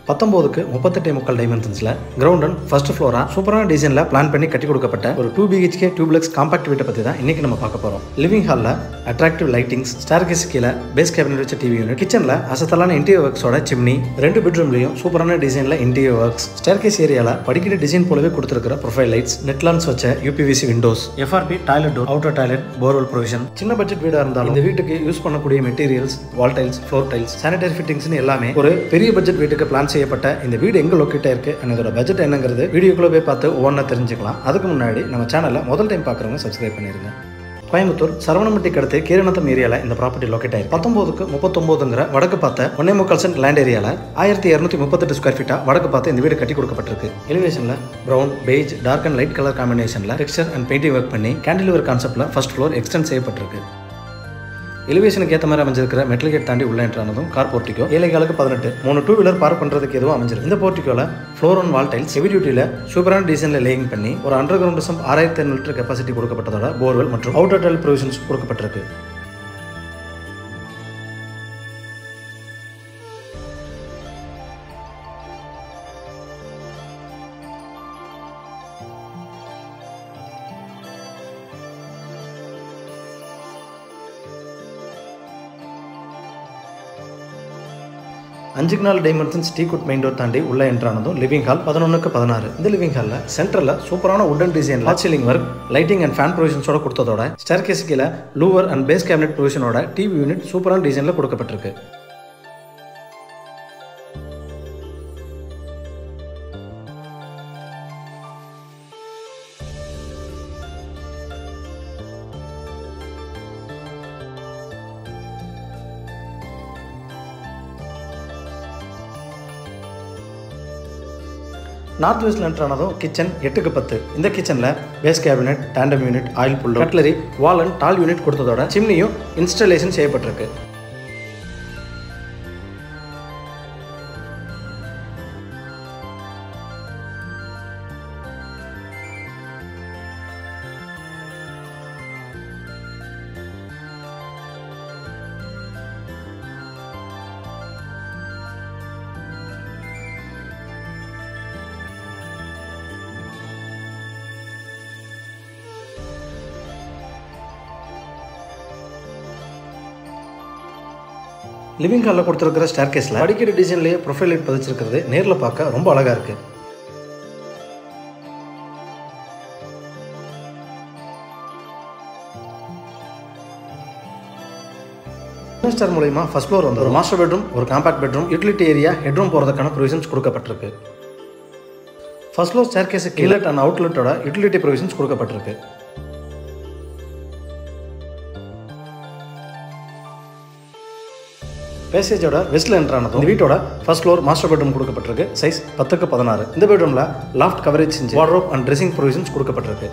19க்கு 38.25 டைமென்ஷன்ஸ்ல ground and first Flora சூப்பரான டிசைன்ல plan பண்ணி கட்டி கொடுக்கப்பட்ட ஒரு 2 BHK டியூப்லெக்ஸ் காம்பாக்ட் வீட்டை பத்தி தான் இன்னைக்கு நம்ம பார்க்க போறோம். லிவிங் ஹால்ல அட்ராக்டிவ் லைட்டிங்ஸ், ஸ்டேர்கேஸ் கீழ பேஸ் கேபினட் வச்ச டிவி யூனிட், கிச்சன்ல அசத்தலான இன்டீரியர் ஒர்க்ஸோட சிம்னி, 2 பெட்ரூம்லயும் சூப்பரான டிசைன்ல இன்டீரியர் ஒர்க்ஸ், ஸ்டேர்கேஸ் ஏரியால படிக்கட்டு டிசைன் போலவே கொடுத்திருக்கிற ப்ரொஃபைல் லைட்ஸ், நெட்லான்ஸ் வச்ச UPVC windows, FRP toilet door, outer toilet, borewell provision. சின்ன பட்ஜெட் வீடா இருந்தாலும் இந்த வீட்டுக்கு யூஸ் பண்ணக்கூடிய materials, wall tiles, floor tiles, sanitary ஃபிட்டிங்ஸ்னு எல்லாமே ஒரு பெரிய பட்ஜெட் வீட்டுக்கு பிளான் செய்யப்பட்ட இந்த வீடு எங்க லொக்கேட் ஆயிருக்கு அதோட பட்ஜெட் என்னங்கிறது வீடியோக்குள்ள போய் பார்த்து ஒவ்வொன்றா தெரிஞ்சுக்கலாம். அதுக்கு முன்னாடி நம்ம சேனலை முதல் டைம் பார்க்குறவங்க சப்ஸ்கிரைப் பண்ணிருங்க. கோயம்புத்தூர் சரவணம்பட்டிக்கு அடுத்து கீரநத்தம் ஏரியால இந்த ப்ராப்பர்ட்டி லொக்கேட் ஆயிருக்கு. 19க்கு 39ங்கிற வடக்கு பார்த்த 1.25 சென்ட் லேண்ட் ஏரியால 1238 ஸ்கொயர் ஃபீட்டா வடக்கு பார்த்து இந்த வீடு கட்டி கொடுக்கப்பட்டிருக்கு. எலிவேஷன்ல brown, beige, dark and light colour காம்பினேஷன்ல டெக்ஸ்சர் அண்ட் பெயிண்டிங் ஒர்க் பண்ணி கேண்டிலிவர் கான்செப்ட்ல ஃபர்ஸ்ட் ஃப்ளோர் எக்ஸ்டெண்ட் செய்யப்பட்டிருக்கு. எலிவேஷனுக்கு ஏற்ற மாதிரி அமைஞ்சிருக்கிற மெட்டல் கேட் தாண்டி உள்ள என்ட்ரானதும் கார் போர்ட்டிகோ, 7 18 3 2 வீலர் பார்க் பண்றதுக்கு எதுவும் அமைஞ்சிருக்கு. இந்த போர்ட்டிகோல floor and wall tiles heavy டியூட்டில சூப்பரான டிசைன்ல லேயிங் பண்ணி ஒரு underground sump 6500 litre capacity கொடுக்கப்பட்டதோட போர்வெல் மற்றும் அவுட்டர் டாய்லெட் ப்ரொவிஷன்ஸ் கொடுக்கப்பட்டிருக்கு. அஞ்சுக்கு 4 டைமென்ஷன்ஸ் டீக்குட் மெயின் டோர் தாண்டி உள்ள என்ட்ரானதும் லிவிங் ஹால் 11க்கு 16. இந்த லிவிங் ஹால்ல சென்டர்ல சூப்பரான wooden design lot ceiling work, lighting and fan ப்ரொவிஷன்ஸோட கொடுத்ததோட ஸ்டேர்கேஸ் கீழ லூவர் அண்ட் பேஸ் கேபினட் ப்ரொவிஷனோட டிவி யூனிட் சூப்பரான டிசைன்ல கொடுக்கப்பட்டிருக்கு. நார்த் வெஸ்ட்ல என்ட்ரானதும் கிச்சன் 8க்கு 10. இந்த கிச்சன்ல base cabinet, tandem unit, oil puller, cutlery, wall and tall unit கொடுத்ததோட சிம்னியும் இன்ஸ்டாலேஷன் செய்யப்பட்டிருக்கு. லிவிங் ஹாலில் கொடுத்துருக்கிற ஸ்டேர்கேஸில் படிக்கிற டிசைன்லேயே ப்ரொஃபைல் லைட் பதிச்சிருக்கிறது நேரில் பார்க்க ரொம்ப அழகாக இருக்குது. ஸ்டார் மூலமா ஃபர்ஸ்ட் ஃப்ளோர் வந்து ஒரு மாஸ்டர் பெட்ரூம், ஒரு compact bedroom, utility area, headroom போகிறதுக்கான ப்ரொவிஷன்ஸ் கொடுக்கப்பட்டிருக்கு. First floor staircase inlet and அவுட்லெட்டோட யூட்டிலிட்டி ப்ரொவிஷன்ஸ் கொடுக்கப்பட்டிருக்கு. பேசேஜோட வெஸ்ட்ல என்ட்ரானதும் இந்த வீட்டோட ஃபர்ஸ்ட் ஃப்ளோர் மாஸ்டர் பெட்ரூம் கொடுக்கப்பட்டிருக்கு. சைஸ் 10க்கு 16. இந்த பெட்ரூம்ல லாஃப்ட் கவரேஜ் செஞ்சு வார்ட்ரோப் அண்ட் ட்ரெஸ்ஸிங் ப்ரொவிஷன்ஸ் கொடுக்கப்பட்டிருக்கு.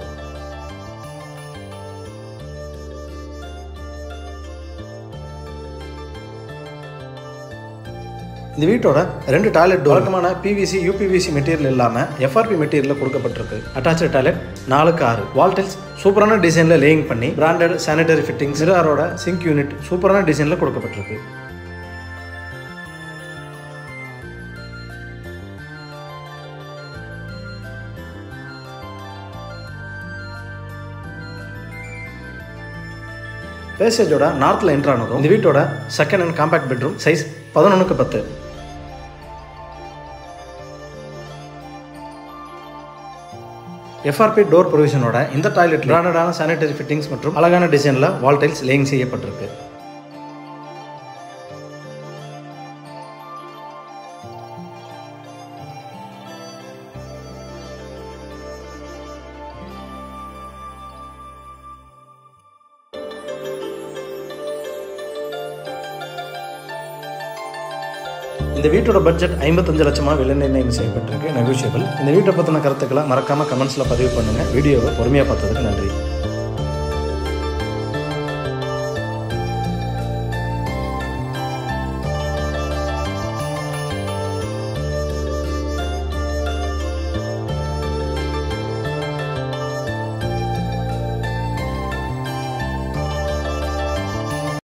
இந்த வீட்டோட 2 டாய்லெட் டோர் வழக்கமான PVC UPVC மெட்டீரியல் இல்லாம FRP மெட்டீரியல்ல கொடுக்கப்பட்டிருக்கு. அட்டாச்ட் டாய்லெட் 4க்கு 6. வால் டைல்ஸ் சூப்பரான டிசைன்ல லேயிங் பண்ணி பிராண்டட் சானிட்டரி ஃபிட்டிங்ஸ், மிரரோட சிங்க் யூனிட் சூப்பரான டிசைன்ல கொடுக்கப்பட்டிருக்கு. பேசேஜோட நார்த்ல என்ட்ரானதும் இந்த வீட்டோட second and compact bedroom. Size 11க்கு 10. FRP டோர் ப்ரொவிஷனோட இந்த டாய்லெட் பிராண்டடான சானிட்டரி ஃபிட்டிங்ஸ் மற்றும் அழகான டிசைன்ல வால் டைல்ஸ் லேயிங் செய்யப்பட்டிருக்கு. இந்த வீட்டோட பட்ஜெட் 55 லட்சமாக விலை நிர்ணயம் செய்யப்பட்டிருக்கு. நெகோஷியபிள். இந்த வீட்டை பற்றின கருத்துக்களை மறக்காம கமெண்ட்ஸ்ல பதிவு பண்ணுங்க. வீடியோவை பொறுமையாக பார்த்ததுக்கு நன்றி.